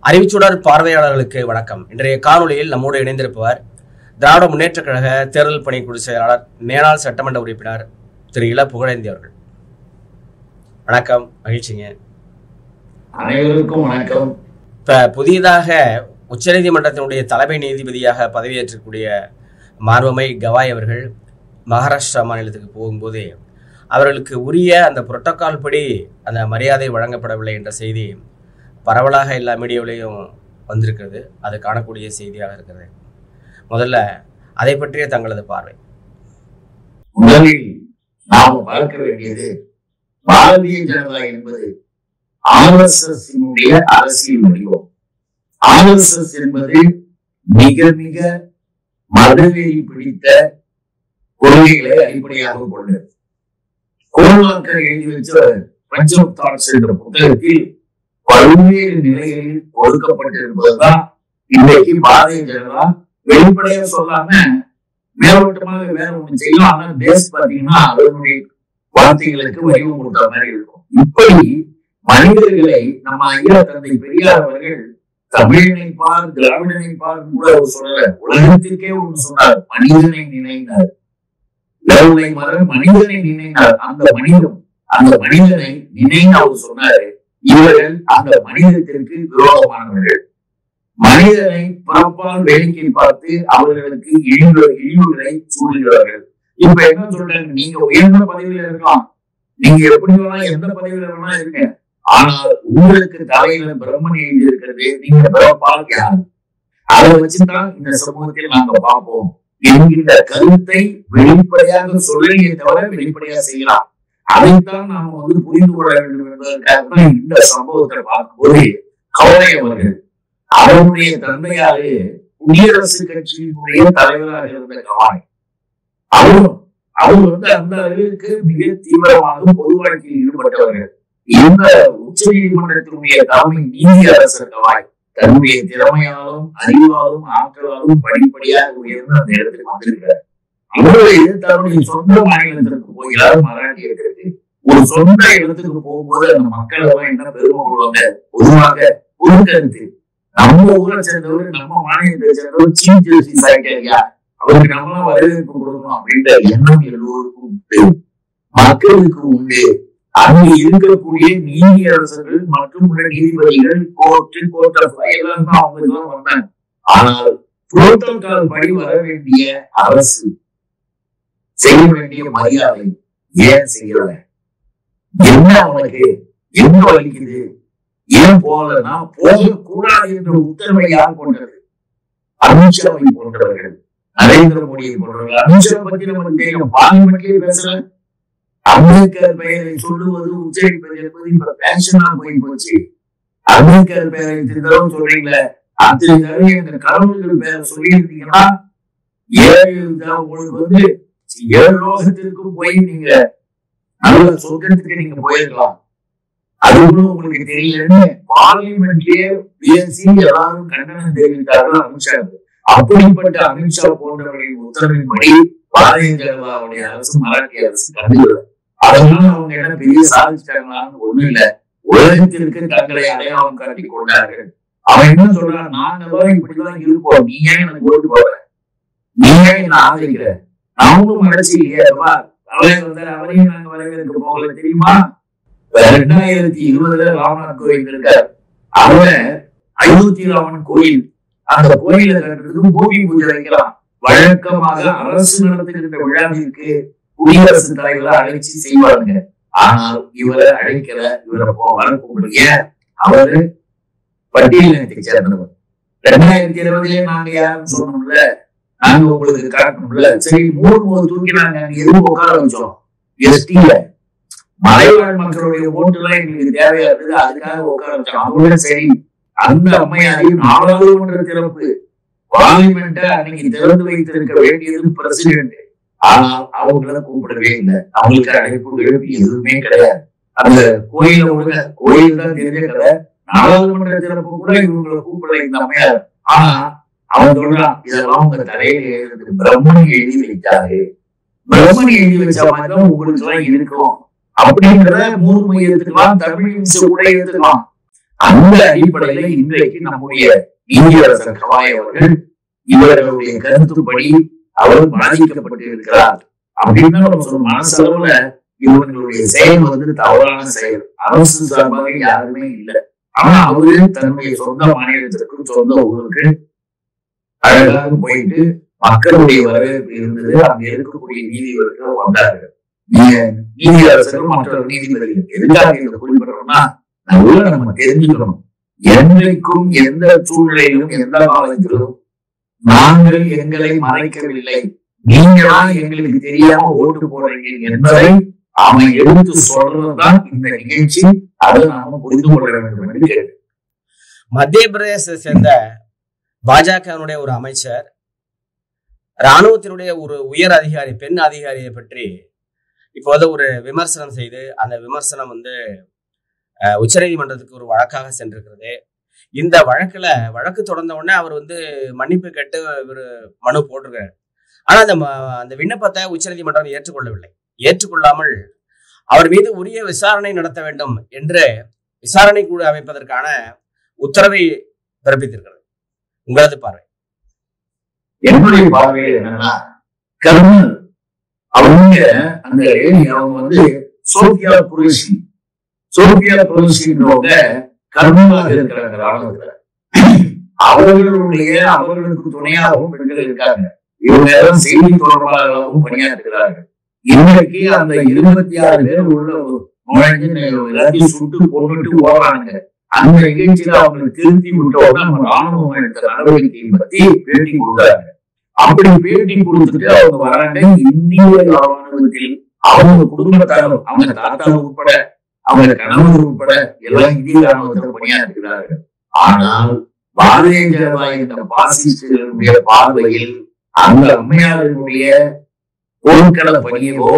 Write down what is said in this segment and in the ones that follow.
அறிவிச்சுடர் பார்வையாளர்களுக்கு வணக்கம். இன்றைய காணொலியில் நம்மோடு இணைந்திருப்பவர் திராவிட முன்னேற்ற கழக தேர்தல் பணிக்குழு செயலாளர், மேனாள் சட்டமன்ற உறுப்பினர் திரு இள புகழேந்தி அவர்கள். வணக்கம், மகிழ்ச்சிங்க. அனைவருக்கும் வணக்கம். இப்ப புதியதாக உச்சநீதிமன்றத்தினுடைய தலைமை நீதிபதியாக பதவியேற்றக்கூடிய மாண்புமை கவாய் அவர்கள் மகாராஷ்டிரா மாநிலத்துக்கு போகும்போது அவர்களுக்கு உரிய அந்த புரோட்டோகால் படி அந்த மரியாதை வழங்கப்படவில்லை என்ற செய்தி பரவலாக எல்லா மீடியாவிலையும் வந்திருக்கிறது. அது காணக்கூடிய செய்தியாக இருக்கிறது. முதல்ல அதை பற்றிய தங்களது பார்வை. முதலில் நாம் பார்க்க வேண்டியது, பாரதிய ஜனதா என்பது RSS அரசியல் வடிவம். RSS என்பது மிக மிக மதவெறி பிடித்த கொள்கைகளை அடிப்படையாக கொண்டது. கோல்வாக்கர் எழுதி வச்ச பஞ்ச் ஆஃப் தாட்ஸ் என்ற புத்தகத்தில் பல்வேறு நிலைகளில் கொடுக்கப்பட்டிருப்பதுதான் இன்றைக்கு பாரதிய ஜனதா வெளிப்படையா சொல்லாம மேலோட்டமாக வேற ஒண்ணு செய்யலாம். ஆனா பேஸ் பாத்தீங்கன்னா அதனுடைய வார்த்தைகளுக்கு வடிவம் கொடுத்த மாதிரி இருக்கும். இப்படி மனிதர்களை நம்ம ஐயா தந்தை பெரியார் அவர்கள் தமிழனை பார், திராவிடனை பார் கூட அவர் சொல்லல, உலகத்திற்கே ஒன்று சொன்னார், மனிதனை நினைந்தார். மனிதனை நினைந்தார். அந்த மனிதனை நினைந்து அவர் சொன்னாரு. இவர்கள் அந்த மனிதத்திற்கு விரோதமானவர்கள். மனிதனை பிறப்பால் வேடிக்கை பார்த்து அவர்களுக்கு இழிவுகளை சூழ்கிறார்கள். இப்ப என்ன சொல்றாங்க, நீங்க உயர்ந்த பதவியில இருக்கலாம், நீங்க எப்படி வேணா எந்த பதவியில வேணா இருங்க, ஆனால் உங்களுக்கு தலையில பிரம்மன் எழுதி இருக்கிறது, நீங்க பிறப்பால் யார், அதை வச்சுதான் இந்த சமூகத்தில் நாங்க பார்ப்போம் என்கின்ற கருத்தை வெளிப்படையாக சொல்லியே தவிர வெளிப்படையாக செய்யலாம். அதைத்தான் நாம புரிந்து கொள்ள வேண்டும் என்பதற்காக தான் இந்த சம்பவத்தை பார்க்கும்போது கவலை அவர்கள், அவருடைய தந்தையாரு குடியரசு கட்சியினுடைய தலைவராக இருந்த கவாய், அவர் அந்த அளவிற்கு மிக தீவிரமாக பொது வாழ்க்கையில் ஈடுபட்டவர்கள். இந்த உச்ச நீதிமன்றத்தினுடைய தலைமை நீதி அரசர் கவாய் தன்னுடைய திறமையாலும் அறிவாலும் ஆற்றலாலும் படிப்படியாக உயர்ந்து அந்த இடத்துக்கு வந்திருக்கிறார். அவருடைய தன்னுடைய சொந்த மாநிலத்திற்கு போகிறார், மராட்டியத்திற்கு. ஒரு சொந்த இடத்துக்கு போகும்போது அந்த மக்கள் எல்லாம் என்ன பெருமை கொள்வாங்க, பொதுவாக ஒரு கருத்து, நம்ம ஊரை சேர்ந்தவர், நம்ம மாநிலத்தை சேர்ந்தவர் சீஃப் ஜஸ்டிஸ் ஆகிட்டாரியா, அவருக்கு நம்மளாம் வரவேற்பு கொடுக்கணும் அப்படின்ற எண்ணம் எல்லோருக்கும் உண்டு, மக்களுக்கு உண்டு. அங்கு இருக்கக்கூடிய நீதி அரசர்கள் மற்றும் நீதிபதிகள், கோர்ட் எல்லாம் தான் அவங்களுக்கு தான் வந்தாங்க. ஆனால் புரோட்டோகால் படி வர வேண்டிய அரசு செய்ய வேண்டிய மரியாதை ஏன் செய்யல? என்ன அவனுக்கு என்ன வலிக்குது? ஏன் போகலன்னா போகக்கூடாது என்ற உத்தரவை யார் கொண்டது? அமித்ஷாவை போன்றவர்கள், நரேந்திர மோடியை போன்றவர்கள். அமித்ஷா பத்தி நமக்கு தெரியும், பார்லிமெண்ட்லயே பேசல. அம்பேத்கர் பெயரை சொல்லுவது, உச்சரிப்பது என்பது இப்ப பேஷனா போய் போச்சு. அம்பேத்கர் பெயரை திருத்தவும் சொல்றீங்களே, அத்தனை தடவை இந்த கடவுள்கள் பெயரை சொல்லியிருந்தீங்கன்னா உங்களுக்கு 7 லோகத்திற்கும் போய் நீங்க நல்ல சொர்க்கத்துக்கு நீங்க போயிருக்கலாம். அது கூட உங்களுக்கு தெரியலன்னு பார்லிமெண்ட்லயே பேசி எல்லாரும் கண்டனம் தெரிவித்தார்கள் அமித்ஷா. அப்படிப்பட்ட அமித்ஷா போன்றவர்களின் உத்தரவின்படி பாரதிய ஜனதாவுடைய அரசு, மராட்டிய அரசு கண்டுள்ள, அதனால அவங்க என்ன பெரிய சாதிச்சிட்டாங்களான்னு ஒண்ணும் இல்ல, உலகத்திற்கு தங்களை அடையாளம் காட்டி கொண்டார்கள். அவன் என்ன சொல்றான், நாங்க இப்படிதான் இருப்போம், நீ ஏன் எனக்கு ஓட்டு போற, நீ ஏன் என்ன ஆதரிக்கிற, நாமளும் மறைச்சி இல்லையா, அவரையும் நாங்க வரவேற்க போகல தெரியுமா? 2020 ராமநாத் கோயில் இருக்கார், அவரை அயோத்தி ராமன் கோயில், அந்த கோயில கட்டுறதுக்கு பூமி பூஜை வைக்கலாம். வழக்கமாக அரசு நடத்துகின்ற விழாவிற்கு குடியரசு தலைவரை அழைச்சி செய்வாங்க. ஆனால் இவரை அழைக்கல, இவரை வரக்கூடிய அவரு பட்டியலினத்தை சேர்ந்தவர். 2020 நாங்க யாருன்னு சொன்னோம்ல, நாங்க உங்களுக்கு காட்டணும்ல, சரி 3 தூக்கி நாங்க எதுவும் உட்கார வச்சோம். எஸ்டில மலைவாழ் மக்களுடைய ஓட்டு எல்லாம் எங்களுக்கு தேவையா இருக்குது, அதுக்காக உட்கார வச்சோம். அவங்கள சரி, அந்த அம்மையாரையும் நாடாளுமன்ற திறப்பு பார்லிமெண்ட அன்னைக்கு திறந்து வைத்திருக்க வேண்டியது பிரசிடென்ட். ஆனால் அவங்களை கூப்பிடவே இல்லை, அவங்களுக்கு அழைப்பு எழுப்பி எதுவுமே கிடையாது. அந்த கோயில் தான் தெரிஞ்ச கதை, நாடாளுமன்ற திறப்பு கூட இவங்களை கூப்பிடல இந்த அம்மையார். ஆனா அவன் சொல்றான், இதெல்லாம் உங்க தலையில எழுதுறது பிரம்மனை எழுதி வைத்தாரு, பிரம்மனை எழுதி வச்ச மாதிரிதான் உங்களுக்கு எல்லாம் இருக்கும் அப்படின்றத 3 எடுத்துக்கலாம், தமிழ் கூட எடுத்துக்கலாம். அந்த அடிப்படையில இன்றைக்கு நம்முடைய நீதியரசர் கவாய் அவர்கள் இவர்களுடைய கருத்துப்படி அவர் பாதிக்கப்பட்டு இருக்கிறார் அப்படின்னு நம்ம சொல்ல மனசளவுல இவர்களுடைய செயல் தவறான செயல். அரசு சார்பாக யாருமே இல்லை. ஆனா அவரு தன்னுடைய சொந்த மாநிலத்திற்கும் சொந்த ஊருக்கு அழகாக போயிட்டு மக்களுடைய வரவேற்பு இருந்தது. அங்க இருக்கக்கூடிய நீதிபதிகள் வந்தார்கள். நீதியரசரும் மற்ற நீதிபதிகள் எதுக்காக இதை குறிப்பிடணும்னா நல்லா நம்ம தெரிஞ்சுக்கணும். என்றைக்கும் எந்த சூழ்நிலையிலும் எந்த காலத்திலும் நாங்கள் எங்களை மறைக்கவில்லை, நீங்களா எங்களுக்கு தெரியாம ஓட்டு போடுறீங்க என்பதை அவன் எடுத்து சொல்றதுதான் இந்த நிகழ்ச்சி. அதை நாம புரிந்து கொள்ள வேண்டும் என்று கேட்டு மத்திய பிரதேசத்தை சேர்ந்த பாஜகவினுடைய ஒரு அமைச்சர் இராணுவத்தினுடைய ஒரு உயர் அதிகாரி, பெண் அதிகாரியை பற்றி இப்போது ஒரு விமர்சனம் செய்து அந்த விமர்சனம் உச்ச நீதிமன்றத்துக்கு ஒரு வழக்காக சென்றிருக்கிறது. இந்த வழக்கு தொடர்ந்த உடனே அவர் மன்னிப்பு கேட்டு ஒரு மனு போட்டிருக்காரு. ஆனா அந்த விண்ணப்பத்தை உச்ச நீதிமன்றம் ஏற்றுக்கொள்ளவில்லை. ஏற்றுக்கொள்ளாமல் அவர் மீது உரிய விசாரணை நடத்த வேண்டும் என்று விசாரணை குழு அமைப்பதற்கான உத்தரவை பிறப்பித்திருக்கிறது. உங்களது பார்வை? என்னுடைய பார்வை என்னன்னா, கர்னல் அவங்க அந்த சோபியா குரேஷின்றவங்க கர்னலாக இருக்கிறாங்க ராணுவத்துல. அவர்களுக்கு துணையாகவும் பெண்கள் இருக்காங்க. இவங்க செய்தி தொடர்பாளர்களாகவும் பணியாற்றுகிறார்கள். இன்றைக்கு அந்த 26 பேர் உள்ள எல்லாத்தையும் சுட்டு கொண்டுட்டு ஓடுறாங்க. அந்த நிகழ்ச்சியில அவங்களுக்கு திருத்தி விட்டோட நம்ம ராணுவம் எடுத்த நடவடிக்கையை பத்தி பேட்டி கொடுக்குறாங்க. அப்படி பேட்டி கொடுத்துட்டு அவங்க வராங்க. இந்திய ராணுவத்தில் அவங்க குடும்பத்தாரும், அவங்க தாத்தா உட்பட, அவங்க கணவர் உட்பட எல்லாம் இந்திய ராணுவத்தில் பணியாற்றுகிறார்கள். ஆனால் பாரதிய ஜனதா இந்த பாசிஸ்டுடைய பார்வையில் அந்த அம்மையாருடைய போர்க்கள பணியவோ,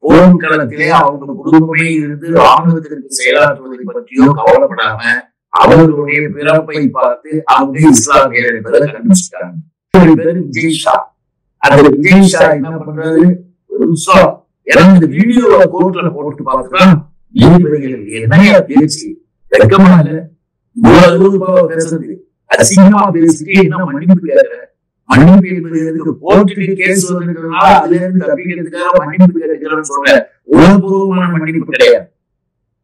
போர்க்களத்திலே அவங்க குடும்பமே இருந்து ராணுவத்திற்கு செயலாற்றுவதை பற்றியோ கவலைப்படாம அவர்களுடைய பிறப்பை பார்த்து அவங்க இஸ்லாமியர் என்பதை கண்டுபிடிச்சிட்டாங்க. விஜய் ஷா. அந்த விஜய் ஷா என்ன பண்றது, இந்த வீடியோவை கோர்ட்ல போட்டு பார்த்துதான் நீதிபதிகள் என்னையா பேச்சு, வெக்கமா இல்ல, இவ்வளவு பேசுறது, அசிங்கமா பேசிட்டு என்ன மன்னிப்பு கேட்கிற? மன்னிப்பு என்பது கோர்ட்டுக்கு கேஸ் வந்துருக்கிறதுனால அதுல இருந்து தப்பிக்கிறதுக்காக மன்னிப்பு கேட்கிறேன்னு சொல்ற உணர்வுபூர்வமான மன்னிப்பு கிடையாது.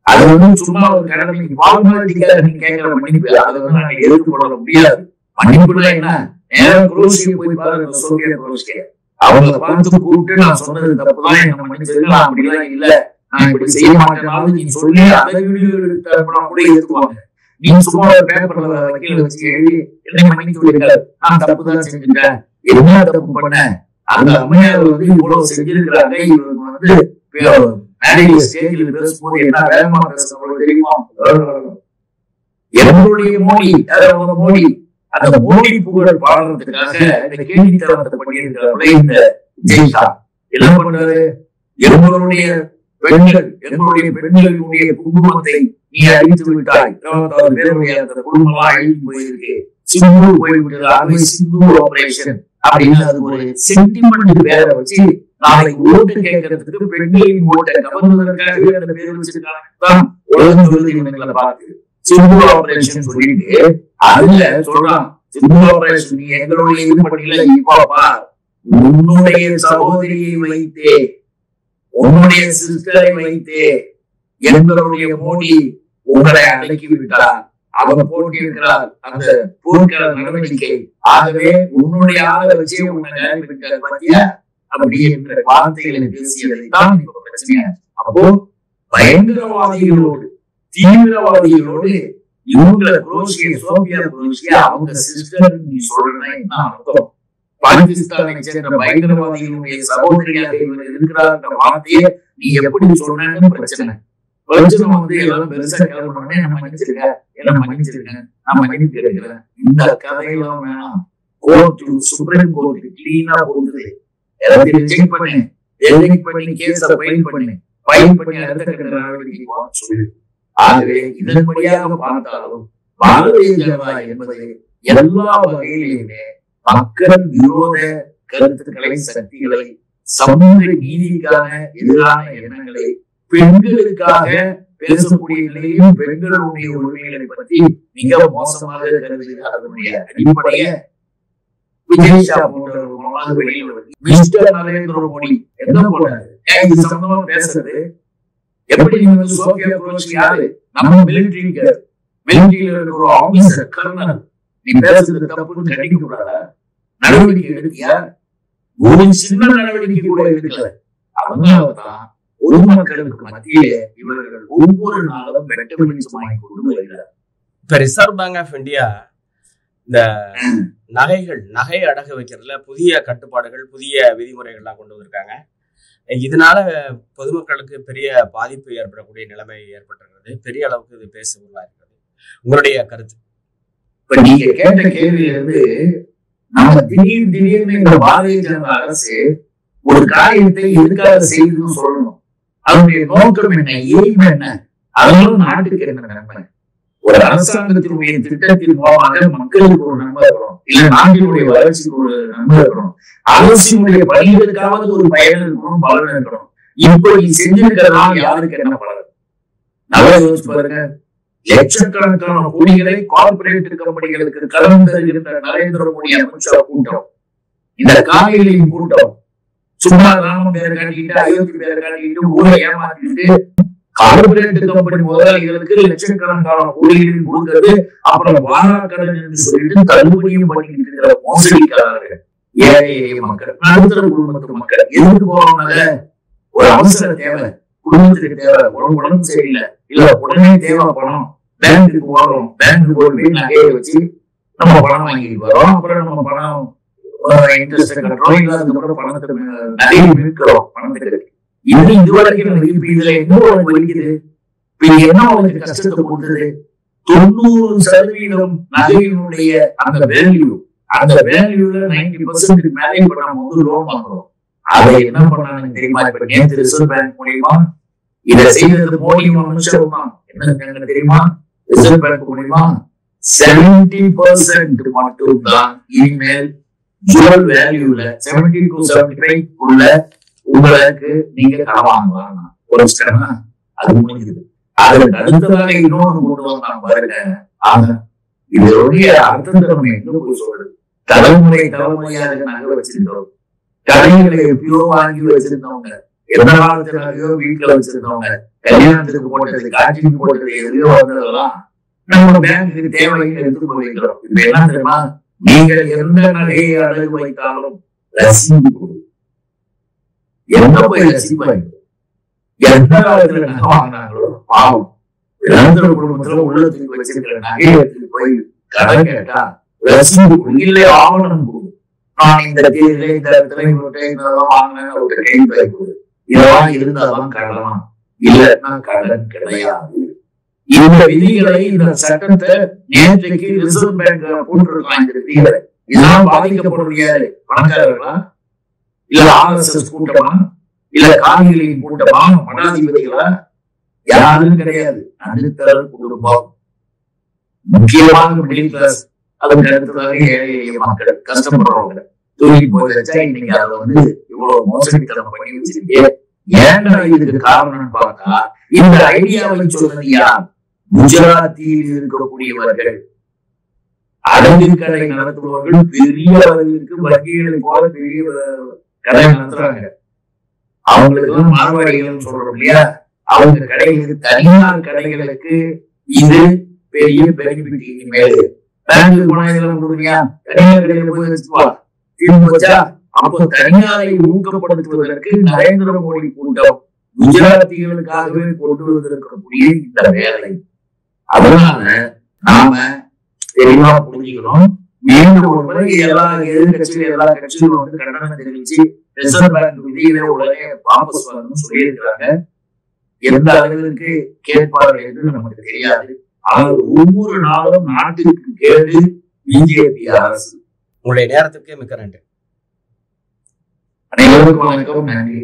அது சும்மா ஒரு கடமைக்கு வாழ்நாளிக்காக நீங்க கேட்கிற மன்னிப்பு. அதை நாங்க எதிர்த்துக்கொள்ள முடியாது. மன்னிப்புனா என்ன, நேரம் குரோசியை போய் பாருங்க, சோவியத் குரோசிய அவங்களை பார்த்து கூப்பிட்டு நான் சொன்னது தப்புதான், என்ன மன்னிச்சிருக்கலாம், அப்படிலாம் இல்ல, நான் இப்படி செய்ய மாட்டேனாலும் நீ சொல்லி அதை வீடியோ எடுத்து கூட எடுத்துக்குவாங்க. நீங்க சும்மா ஒரு பேப்பர்ல வக்கீல வச்சு எழுதி என்ன மன்னித்து விடுங்கள், நான் தப்புதான் செஞ்சுட்டேன், என்ன தப்பு பண்ண, அந்த அம்மையார் இவ்வளவு செஞ்சிருக்கிறாங்க, இவருக்கு மேடையில ஸ்டேஜில் பேசும்போது என்ன வேகமா பேசுறது தெரியுமா? என்னுடைய மோடி அந்த மோடி புகழ் பாடுறதுக்காக இந்த கேள்வித்தனத்தை பண்ணியிருக்கிறார்களே இந்த விஜய் ஷா என்ன பண்றாரு? எங்களுடைய பெண்களுடைய குடும்பத்தை நீ அழித்து விட்டாய், 26 பேருடைய அந்த குடும்பமா அழித்து போயிருக்கு, சிந்தூர் போய்விட்டது, ஆகவே சிந்தூர் ஆபரேஷன் அப்படின்னு அது ஒரு சென்டிமெண்ட் பேரை வச்சு நாளைக்கு ஓட்டு கேட்கறதுக்கு பெண்களின் ஓட்டை கவர்வதற்காகவே அந்த பேர் வச்சிருக்காங்க. உலகம் சொல்லுது இவங்களை பார்த்து சிந்தூர் ஆபரேஷன் சொல்லிட்டு அதுல சொல்றான், சிந்தூர் ஆபரேஷன் நீ எங்களுடைய இது பண்ணல, இப்பாப்பா உன்னுடைய சகோதரியை வைத்தே, உன்னுடைய சிஸ்டரை வைத்தே எங்களுடைய மோடி உங்களை அடக்கி விட்டார், அவங்க போட்டியிருக்கிறார் அந்த போர்க்கள நடவடிக்கை, ஆகவே உன்னுடைய ஆளை வச்சே உங்களை நினைப்பிட்டார் பத்தியா அப்படி என்ற வார்த்தைகளை பேசியதைத்தான் இப்ப பிரச்சனையா. அப்போ பயங்கரவாதிகளோடு தீவிரவாதிகளோடு இவங்களை சோபியா குரோஷியா அவங்க சிஸ்டர் நீ சொல்றேன்னா என்ன அர்த்தம்? பாகிஸ்தானை சேர்ந்த பயங்கரவாதிகளுடைய சகோதரியாக இருக்கிறார் வார்த்தையை நீ எப்படி சொல்றேன்னு பிரச்சனை. எல்லாம் பெருசா கிளம்புறோன்னே நம்ம மன்னிச்சிருக்கேன், நான் மன்னிப்பு கேட்கிறேன். இந்த கதையெல்லாம் வேணாம். கோர்ட்டு, சுப்ரீம் கோர்ட்டு கிளீனா போகுது, எல்லாத்தையும் ரிஜெக்ட் பண்ணி கேஸ ஃபைல் பண்ணி அடுத்த கட்ட நடவடிக்கை சொல்லு. ஆகவே இதன்படியாக பார்த்தாலும் பாரதிய ஜனதா என்பது எல்லா வகையிலுமே மக்கள் விரோத கருத்துக்களை, சக்திகளை, சமூக நீதிக்கான எதிரான எண்ணங்களை பெண்களுக்காக பேசக்கூடிய நிலையும் பெண்களுடைய உரிமைகளை பற்றி மிக மோசமாக கருதுகிறார். அதனுடைய அடிப்படைய விஜய்ஷா போன்ற வெளியில் மிஸ்டர் நரேந்திர மோடி என்ன போறாரு இது சம்பந்தமா பேசுறது எப்படி? நீங்க சோஃபியா புரோஷ் யாரு? நம்ம மிலிட்டரியில இருக்கிற ஆபீசர் கர்னல். நீ பேசுறது தப்புன்னு கண்டிக்க கூடாதா? நடவடிக்கை எடுத்தியா? ஒரு சின்ன நடவடிக்கை கூட எடுக்கல. அதனாலதான் பொதுமக்களுக்கு மத்தியிலே இவர்கள் ஒவ்வொரு நாளும் வெட்ட வெளிச்சம் வாங்கி கொண்டு வருகிறார். இப்ப ரிசர்வ் பேங்க் ஆஃப் இந்தியா இந்த நகை அடகு வைக்கிறதுல புதிய கட்டுப்பாடுகள், புதிய விதிமுறைகள்லாம் கொண்டு வந்திருக்காங்க. இதனால பொதுமக்களுக்கு பெரிய பாதிப்பு ஏற்படக்கூடிய நிலைமை ஏற்பட்டிருக்கிறது. பெரிய அளவுக்கு இது பேசுபொருளா இருக்கிறது. உங்களுடைய கருத்து? இப்ப நீங்க கேட்ட கேள்வியிலிருந்து நம்ம திடீர்னு இந்த பாரதிய ஜனதா அரசு ஒரு காரியத்தை எதுக்காக செய்யுதுன்னு சொல்லணும். அதனுடைய நோக்கம் என்ன, எய்ம் என்ன, அதனால நாட்டுக்கு என்ன நன்மை? ஒரு அரசாங்கத்தினுடைய திட்டத்தின் மூலமாக மக்களுக்கு ஒரு நன்மை இருக்கணும், இல்ல நாட்டினுடைய வளர்ச்சிக்கு ஒரு நன்மை இருக்கணும், அரசினுடைய பணிகளுக்காவது ஒரு பயன் இருக்கணும், பலன் இருக்கணும். இப்படி செஞ்சிருக்கிறதுனால யாருக்கு என்ன பலன்? நல்லா யோசிச்சு பாருங்க. லட்சக்கணக்கான கோடிகளை கார்பரேட் கம்பெனிகளுக்கு கலந்து இருந்த நரேந்திர மோடி அமித்ஷா கூட்டம், இந்த காவிரியின் கூட்டம் சும்மா ராம பேரை காட்டிக்கிட்டு, அயோத்தி பேரை காட்டிக்கிட்டு, ஊரை ஏமாத்திட்டு கார்பரேட் கம்பெனி முதலாளிகளுக்கு லட்சக்கணக்கான கோடிகளில் கொடுக்கிறது, அப்புறம் வாராக்கடன் என்று சொல்லிட்டு தள்ளுபடியும் பண்ணிக்கிட்டு இருக்கிற மோசடிக்காரர்கள் ஏழை மக்கள், நடுத்தர குடும்பத்து மக்கள் எதுக்கு போவாங்க? ஒரு அவசர தேவை, குடும்பத்துக்கு தேவை, உடம்பு சரியில்லை, இல்ல உடனே தேவை பணம், பேங்குக்கு போறோம், பேங்குக்கு போய் நகையை வச்சு நம்ம பணம் வாங்கிட்டு வரோம், அப்புறம் நம்ம பணம் இன்ட்ரெஸ்ட் கட்டுறோம், இல்ல அதுக்கப்புறம் பணத்தை நகையை மீட்கிறோம், பணத்துக்கு. இது இதுவரைக்கும் இதுல என்ன வலிக்குது? இப்ப என்ன அவனுக்கு கஷ்டத்தை கொடுத்தது? 90% நகையினுடைய அந்த வேல்யூ, அந்த வேல்யூல 90% மேலே இப்ப நம்ம வந்து லோன் வாங்குறோம். அதை என்ன பண்ணாங்க தெரியுமா? இப்ப நேற்று ரிசர்வ் பேங்க் மூலியமா இதை செய்யறது மோடி அமித்ஷா என்ன தெரியுமா? ரிசர்வ் பேங்க் மூலியமா 70% மட்டும்தான் இனிமேல் ஜுவல் வேல்யூல 70 to 75 உள்ள உங்களுக்கு நீங்க கடன் வாங்கலாம். ஒரு ஸ்டெப்னா அது முடிஞ்சது. அதற்கு அடுத்ததாக இன்னொன்று கொண்டு வந்தாங்க பாருங்க. ஆனா இதனுடைய அர்த்தத்தை நம்ம எங்க போய் சொல்றது? தலைமுறையாக நாங்க வச்சிருந்தோம், கடைகளை எப்பயோ வாங்கி வச்சிருந்தவங்க, எந்த காலத்துல நகையோ வீட்டுல வச்சிருந்தவங்க, கல்யாணத்துக்கு போட்டது, காட்சிக்கு போட்டது, எதையோ வந்ததெல்லாம் நம்ம பேங்குக்கு தேவைன்னு எடுத்து போய்க்கிறோம். இப்ப என்ன தெரியுமா? நீங்கள் எந்த நகையை அடகு வைத்தாலும் ரசீது கொடு. எந்த போய் ரசீது எந்த காலத்துல நகை வாங்கினாங்களோ பாவம், நடுத்தர குடும்பத்துல உள்ளத்துக்கு வச்சிருக்கிற நகையை போய் கடன் கேட்டா ரசீது கொடு, இல்லை ஆவணம் கொடு. நான் இந்த தேதியில இந்த இடத்துல வாங்கினேன், இதெல்லாம் இருந்தாதான் கடலாம், இல்லைன்னா கடன் கிடையாது. இந்த விதிகளை, இந்த சட்டத்தை நேற்றைக்கு ரிசர்வ் பேங்க் போட்டிருக்கலாம். இந்த விதிகளை இதெல்லாம் பாதிக்கப்படுற பணக்காரர்களா, இல்ல RSS கூட்டமா, இல்ல காவிரியின் கூட்டமா, மடாதிபதிகளா? யாரும் கிடையாது. நடுத்தர குடும்பம், முக்கியமாக மிடில் கிளாஸ், அதுக்கு அடுத்ததாக ஏழை மக்கள், கஷ்டப்படுறவங்க தூக்கி போய் வச்சா இன்னைக்கு அதை வந்து இவ்வளவு மோசடித்தனம் பண்ணி வச்சிருக்கேன். ஏன்னா இதுக்கு காரணம்னு பார்த்தா இந்த ஐடியாவை சொன்னது யார்? குஜராத்தில் இருக்கக்கூடியவர்கள், அடகு கடை நடத்துபவர்கள், பெரிய அளவிற்கு வங்கிகளை போல பெரிய கடை நடத்துறாங்க. அவங்களுக்கு மார்வாடிகள் சொல்றோம் இல்லையா, அவங்க கடைகளுக்கு, தனியார் கடைகளுக்கு இது பெரிய பெனிஃபிட். இனிமேல் பேங்க் போனா இதெல்லாம் கொடுக்குறியா, தனியார் கடையில போய் வச்சுவா திரும்ப வச்சா. அப்போ தனியாரை ஊக்கப்படுத்துவதற்கு நரேந்திர மோடி கூட்டம் குஜராத்திகளுக்காகவே கொண்டு வந்திருக்கக்கூடிய இந்த வேலை. அதனால நாம தெளிவா புரிஞ்சுக்கணும். மீண்டும் ஒரு முறை எல்லா எதிர்கட்சிகளும் எல்லா கட்சிகளும் வந்து கண்டனம் தெரிவிச்சு ரிசர்வ் பேங்க் விதிகளை உடனே வாபஸ் வரணும்னு சொல்லியிருக்கிறாங்க. எந்த அளவிற்கு கேட்பார்கள் என்று நமக்கு தெரியாது. ஆனால் ஒவ்வொரு நாளும் நாட்டுக்கு கேடு பிஜேபி அரசு. உங்களுடைய நேரத்துக்கு மிக்க நன்றி. அனைவருக்கும் வணக்கம், நன்றி.